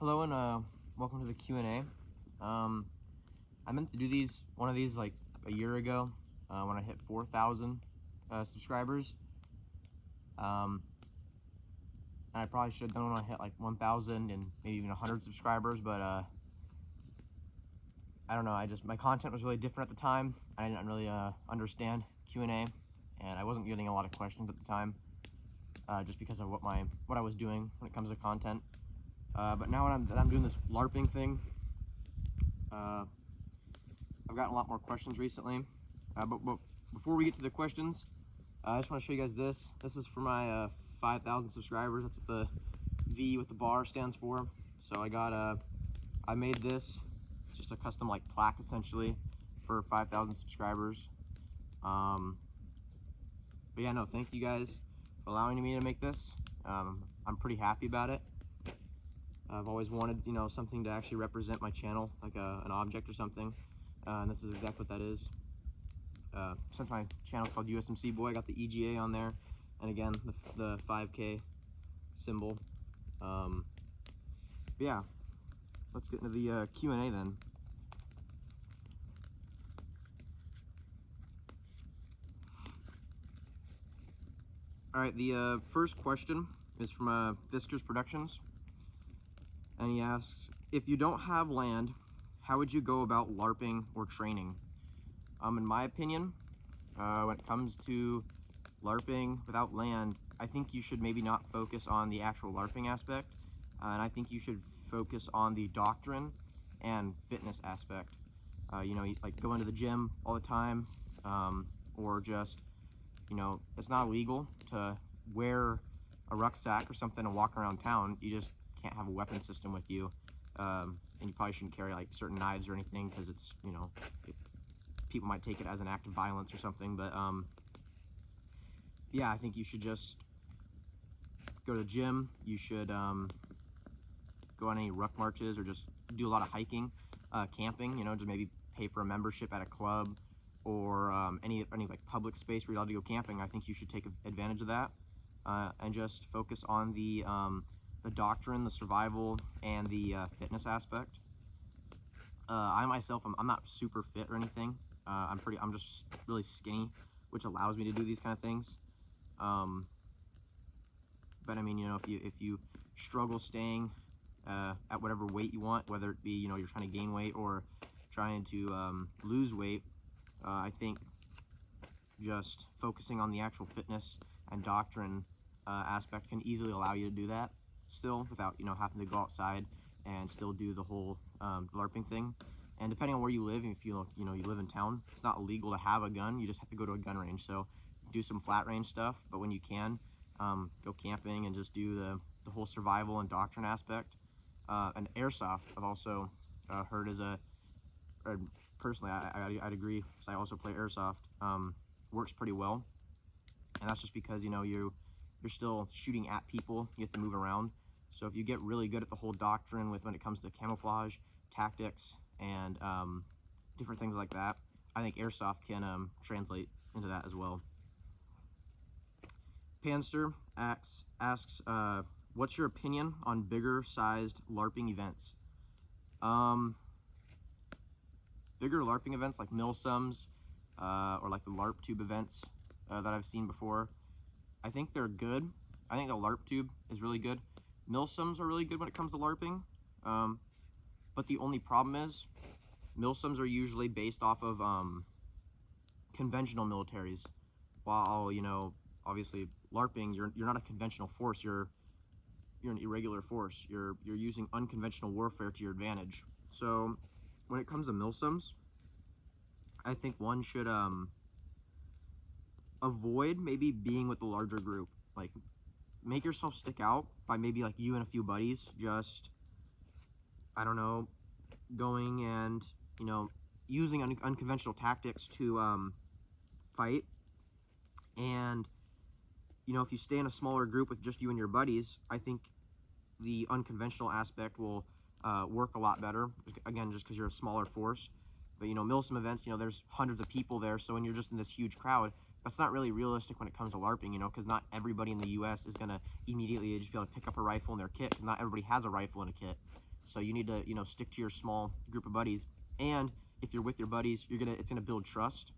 Hello and welcome to the Q&A. I meant to do one of these like a year ago when I hit 4,000 subscribers. And I probably should have done when I hit like 1,000 and maybe even 100 subscribers, but I don't know. My content was really different at the time. I didn't really understand Q&A, and I wasn't getting a lot of questions at the time, just because of what I was doing when it comes to content. But now that I'm doing this LARPing thing, I've gotten a lot more questions recently. But before we get to the questions, I just want to show you guys this. This is for my 5,000 subscribers. That's what the V with the bar stands for. So I made this. It's just a custom like plaque essentially for 5,000 subscribers. But yeah, no, thank you guys for allowing me to make this. I'm pretty happy about it. I've always wanted, something to actually represent my channel, like an object or something, and this is exactly what that is. Since my channel is called USMC Boy, I got the EGA on there, and again, the 5K symbol. But yeah, let's get into the Q&A then. Alright, the first question is from Fiskars Productions. And he asks, if you don't have land, how would you go about LARPing or training? In my opinion, when it comes to LARPing without land, I think you should maybe not focus on the actual LARPing aspect, and I think you should focus on the doctrine and fitness aspect. Like go into the gym all the time, or just, it's not illegal to wear a rucksack or something and walk around town. You just can't have a weapon system with you, and you probably shouldn't carry like certain knives or anything because it's, people might take it as an act of violence or something. But yeah, I think you should just go to the gym. You should go on any ruck marches or just do a lot of hiking, camping, just maybe pay for a membership at a club or any like public space where you're allowed to go camping. I think you should take advantage of that, and just focus on the doctrine, the survival, and the fitness aspect. I myself, I'm not super fit or anything. I'm just really skinny, which allows me to do these kind of things. But I mean, if you struggle staying at whatever weight you want, whether it be, you're trying to gain weight or trying to lose weight, I think just focusing on the actual fitness and doctrine aspect can easily allow you to do that still without, having to go outside and still do the whole LARPing thing. And depending on where you live, if you live in town, it's not illegal to have a gun. You just have to go to a gun range. So do some flat range stuff, but when you can, go camping and just do the whole survival and doctrine aspect. And airsoft, I've also heard personally, I'd agree, because I also play airsoft. Works pretty well, and that's just because you're still shooting at people. You have to move around. So if you get really good at the whole doctrine when it comes to camouflage, tactics, and different things like that, I think airsoft can translate into that as well. Panster asks, what's your opinion on bigger sized LARPing events? Bigger LARPing events like Milsums, or like the LARP tube events that I've seen before, I think they're good. I think the LARP tube is really good. Milsums are really good when it comes to LARPing, but the only problem is Milsums are usually based off of conventional militaries, while obviously LARPing, you're not a conventional force. You're an irregular force. You're using unconventional warfare to your advantage. So when it comes to Milsums, I think one should avoid maybe being with the larger group. Like, make yourself stick out by maybe like you and a few buddies, just, I don't know, going and using unconventional tactics to fight. And if you stay in a smaller group with just you and your buddies, I think the unconventional aspect will work a lot better, again, just because you're a smaller force. But Milsim events, there's hundreds of people there, so when you're just in this huge crowd, that's not really realistic when it comes to LARPing, because not everybody in the US is going to immediately just be able to pick up a rifle in their kit, because not everybody has a rifle in a kit. So you need to, stick to your small group of buddies. And if you're with your buddies, it's gonna build trust.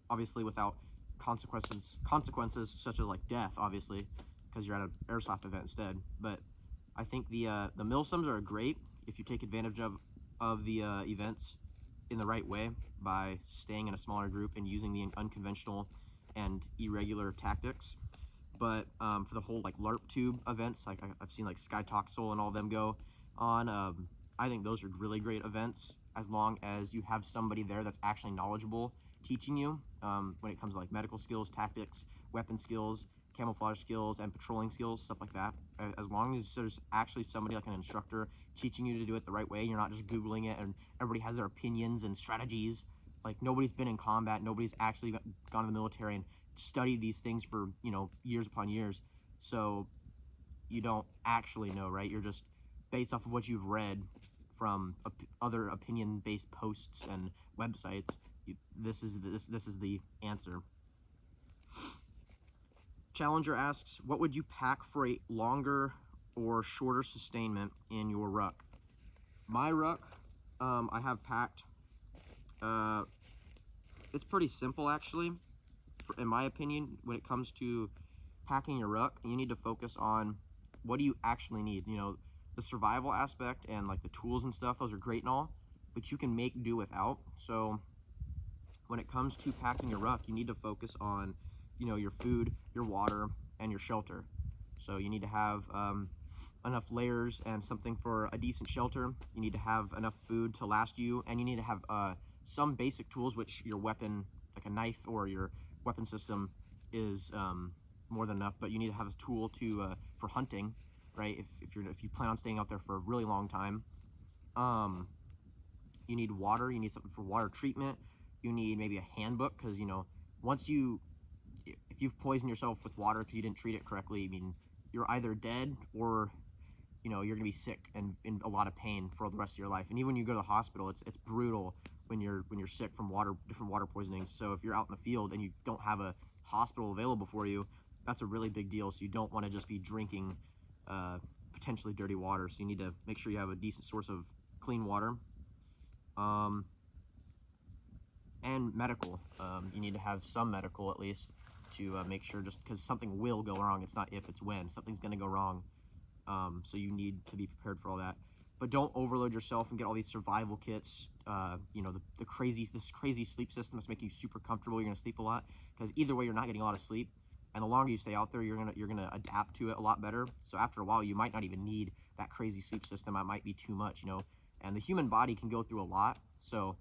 Obviously without consequences such as like death, obviously, because you're at an airsoft event instead. But I think the milsims are great if you take advantage of the events in the right way by staying in a smaller group and using the unconventional and irregular tactics. But for the whole like LARP tube events, like I've seen like Sky Toxel and all of them go on, I think those are really great events as long as you have somebody there that's actually knowledgeable teaching you when it comes to like medical skills, tactics, weapon skills, camouflage skills, and patrolling skills, stuff like that. As long as there's actually somebody like an instructor teaching you to do it the right way, you're not just Googling it and everybody has their opinions and strategies. Like nobody's been in combat, nobody's actually gone to the military and studied these things for, years upon years. So you don't actually know, right? You're just based off of what you've read from other opinion-based posts and websites. This is the answer. Challenger asks, what would you pack for a longer or shorter sustainment in your ruck? My ruck, I have packed, it's pretty simple actually, in my opinion. When it comes to packing your ruck, you need to focus on what do you actually need. The survival aspect and like the tools and stuff, those are great and all, but you can make do without. So when it comes to packing your ruck, you need to focus on, your food, your water, and your shelter. So you need to have enough layers and something for a decent shelter. You need to have enough food to last you, and you need to have some basic tools, which your weapon, like a knife or your weapon system, is more than enough. But you need to have a tool to for hunting, right? If you plan on staying out there for a really long time. You need water. You need something for water treatment. You need maybe a handbook, because if you've poisoned yourself with water because you didn't treat it correctly, I mean, you're either dead or you're gonna be sick and in a lot of pain for the rest of your life. And even when you go to the hospital, it's brutal when you're sick from different water poisonings. So if you're out in the field and you don't have a hospital available for you, that's a really big deal. So you don't want to just be drinking potentially dirty water. So you need to make sure you have a decent source of clean water. And medical. You need to have some medical at least to make sure, just because something will go wrong. It's not if, it's when. Something's going to go wrong. So you need to be prepared for all that. But don't overload yourself and get all these survival kits. This crazy sleep system that's making you super comfortable. You're going to sleep a lot, because either way you're not getting a lot of sleep. And the longer you stay out there, you're gonna adapt to it a lot better. So after a while, you might not even need that crazy sleep system. It might be too much, And the human body can go through a lot. So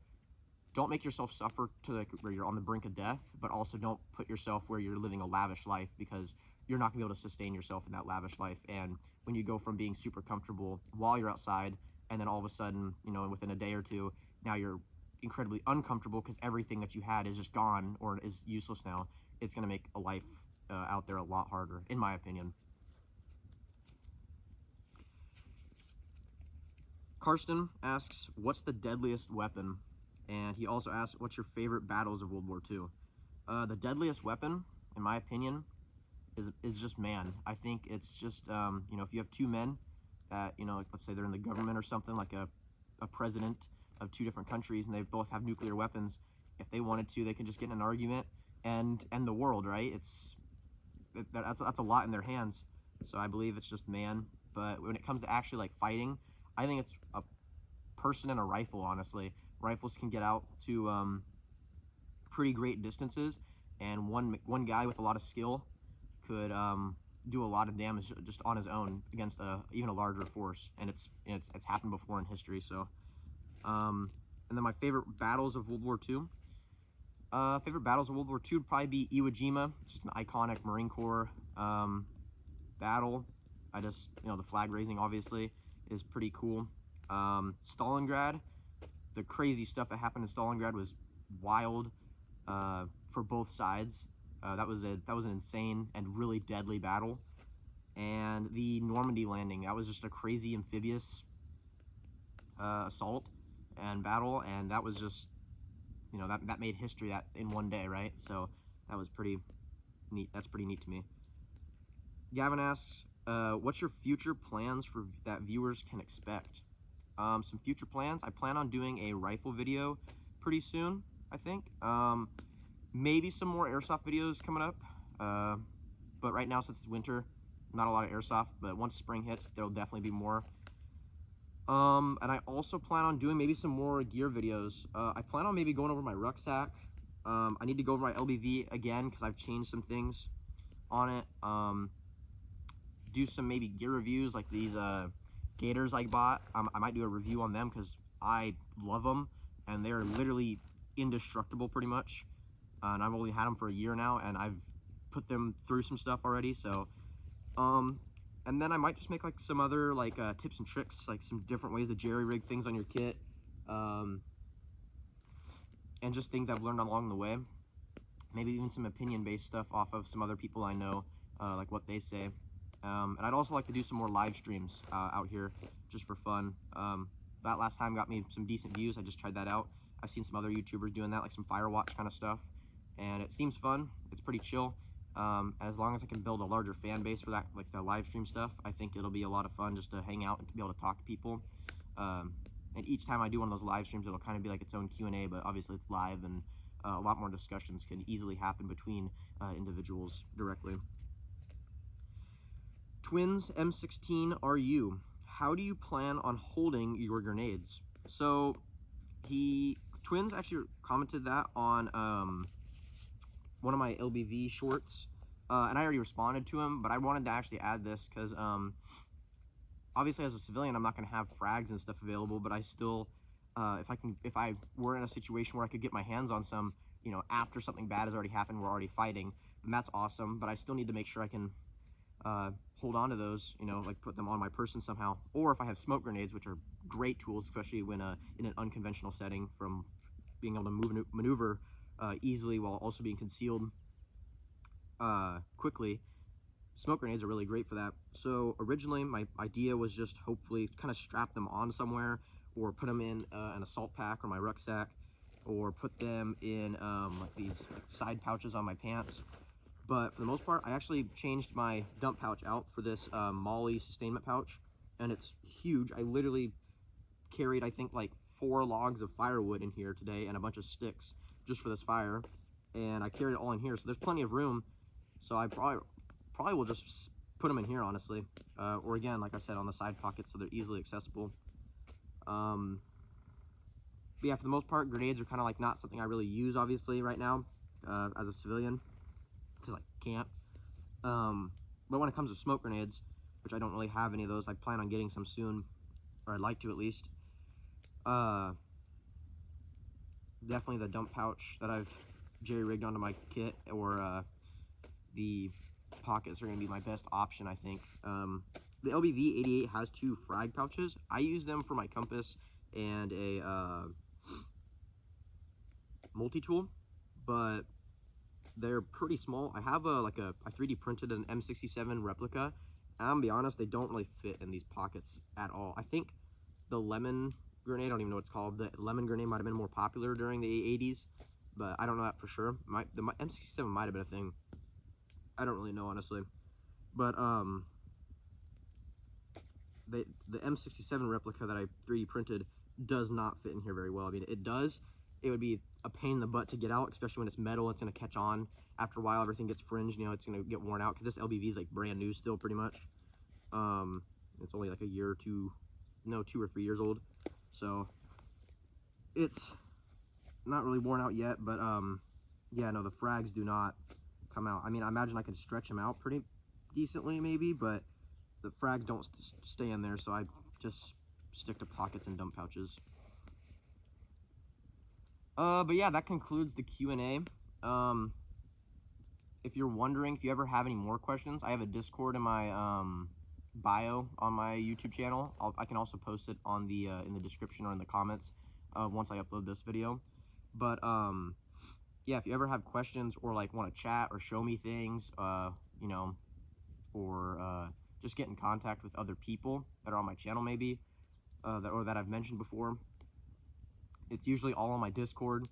don't make yourself suffer to where you're on the brink of death, but also don't put yourself where you're living a lavish life, because you're not gonna be able to sustain yourself in that lavish life. And when you go from being super comfortable while you're outside, and then all of a sudden, within a day or two, now you're incredibly uncomfortable because everything that you had is just gone or is useless now, it's gonna make a life out there a lot harder, in my opinion. Karsten asks, what's the deadliest weapon? And he also asks, what's your favorite battles of World War II? The deadliest weapon, in my opinion, is just man. I think it's just, if you have two men that, like, let's say they're in the government or something, like a president of two different countries, and they both have nuclear weapons, if they wanted to, they could just get in an argument and end the world, right? That's a lot in their hands. So I believe it's just man. But when it comes to actually like fighting, I think it's a person and a rifle, honestly. Rifles can get out to pretty great distances, and one guy with a lot of skill could do a lot of damage just on his own against even a larger force. And it's happened before in history. So and then my favorite battles of World War II. Favorite battles of World War II would probably be Iwo Jima, just an iconic Marine Corps battle. The flag raising obviously is pretty cool. Stalingrad, the crazy stuff that happened in Stalingrad was wild for both sides. That was an insane and really deadly battle. And the Normandy landing, that was just a crazy amphibious assault and battle, and that was just, that made history that in one day, right? So that was pretty neat. That's pretty neat to me. Gavin asks, What's your future plans for that viewers can expect? Some future plans. I plan on doing a rifle video pretty soon, I think. Maybe some more airsoft videos coming up. But right now, since it's winter, not a lot of airsoft. But once spring hits, there'll definitely be more. And I also plan on doing maybe some more gear videos. I plan on maybe going over my rucksack. I need to go over my LBV again because I've changed some things on it. Do some maybe gear reviews like these gaiters I bought. I might do a review on them because I love them and they're literally indestructible pretty much. And I've only had them for a year now and I've put them through some stuff already. So and then I might just make like some other like tips and tricks, like some different ways to jerry rig things on your kit, and just things I've learned along the way. Maybe even some opinion-based stuff off of some other people I know, like what they say. And I'd also like to do some more live streams out here just for fun. That last time got me some decent views. I just tried that out. I've seen some other YouTubers doing that, like some Firewatch kind of stuff, and it seems fun. It's pretty chill. As long as I can build a larger fan base for that, like the live stream stuff, I think it'll be a lot of fun just to hang out and to be able to talk to people. And each time I do one of those live streams, it'll kind of be like its own Q&A, but obviously it's live, and a lot more discussions can easily happen between individuals directly. Twins M16 RU, how do you plan on holding your grenades? So Twins actually commented that on one of my LBV shorts, and I already responded to him, but I wanted to actually add this because obviously as a civilian I'm not going to have frags and stuff available, but I still if I were in a situation where I could get my hands on some, you know, after something bad has already happened, we're already fighting, and that's awesome, but I still need to make sure I can hold on to those, you know, like put them on my person somehow, or if I have smoke grenades, which are great tools, especially when in an unconventional setting, from being able to maneuver easily while also being concealed quickly. Smoke grenades are really great for that. So originally my idea was just hopefully kind of strap them on somewhere, or put them in an assault pack or my rucksack, or put them in like these side pouches on my pants. But for the most part, I actually changed my dump pouch out for this Molly sustainment pouch, and it's huge. I literally carried, I think, like 4 logs of firewood in here today and a bunch of sticks just for this fire, and I carried it all in here, so there's plenty of room. So I probably will just put them in here, honestly, or again, like I said, on the side pockets, so they're easily accessible. But yeah, for the most part, grenades are kind of like not something I really use, obviously, right now as a civilian, because I can't. But when it comes to smoke grenades, which I don't really have any of those, I plan on getting some soon, or I'd like to at least. Definitely the dump pouch that I've jerry-rigged onto my kit, or the pockets are going to be my best option, I think. The LBV 88 has 2 frag pouches. I use them for my compass and a multi-tool, but they're pretty small. I have I 3D printed an M67 replica, and I'm gonna be honest, they don't really fit in these pockets at all. I think the lemon grenade, I don't even know what it's called, the lemon grenade might have been more popular during the 80s, but I don't know that for sure. The M67 might have been a thing. I don't really know, honestly. But the M67 replica that I 3D printed does not fit in here very well. I mean, it does. It would be a pain in the butt to get out, especially when it's metal. It's going to catch on. After a while, everything gets fringed, you know, it's going to get worn out, because this LBV is like brand new still, pretty much. It's only like a year or 2, no, 2 or 3 years old. So it's not really worn out yet, but yeah, no, the frags do not come out. I mean, I imagine I could stretch them out pretty decently maybe, but the frags don't stay in there, so I just stick to pockets and dump pouches. But yeah, that concludes the Q&A. If you're wondering, if you ever have any more questions, I have a Discord in my bio on my YouTube channel. I can also post it on the in the description or in the comments once I upload this video. But yeah, if you ever have questions or like want to chat or show me things, you know, or just get in contact with other people that are on my channel, maybe that I've mentioned before, it's usually all on my Discord.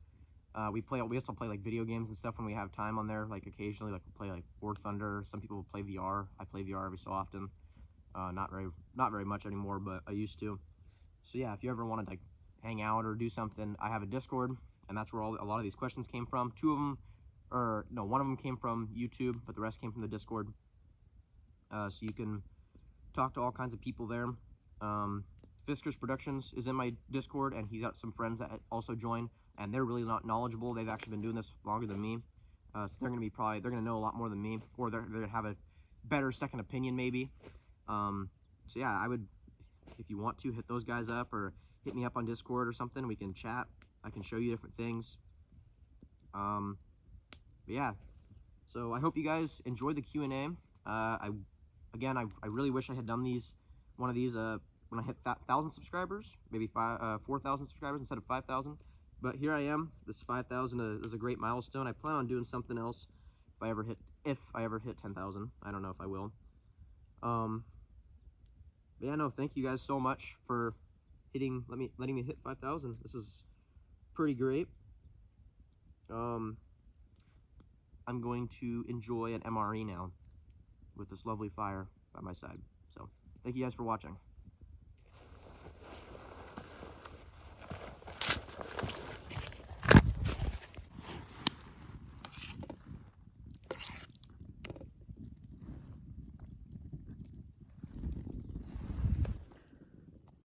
We also play like video games and stuff when we have time on there. Like occasionally, like we'll play like War Thunder. Some people will play VR. I play VR every so often. Not very much anymore, but I used to. So yeah, if you ever wanted to like hang out or do something, I have a Discord, and that's where a lot of these questions came from. Two of them, or no, one of them came from YouTube, but the rest came from the Discord. So you can talk to all kinds of people there. Fisker's Productions is in my Discord, and he's got some friends that also join, and they're really not knowledgeable. They've actually been doing this longer than me, so they're gonna know a lot more than me, or they're gonna have a better second opinion maybe. So yeah, I would, if you want to, hit those guys up or hit me up on Discord or something. We can chat. I can show you different things. But yeah, so I hope you guys enjoyed the Q&A. I really wish I had done one of these when I hit 1,000 subscribers, maybe 4,000 subscribers instead of 5,000. But here I am. This 5,000 is a great milestone. I plan on doing something else if I ever hit 10,000. I don't know if I will. But yeah, no, thank you guys so much for letting me hit 5,000. This is pretty great. I'm going to enjoy an MRE now with this lovely fire by my side. So thank you guys for watching.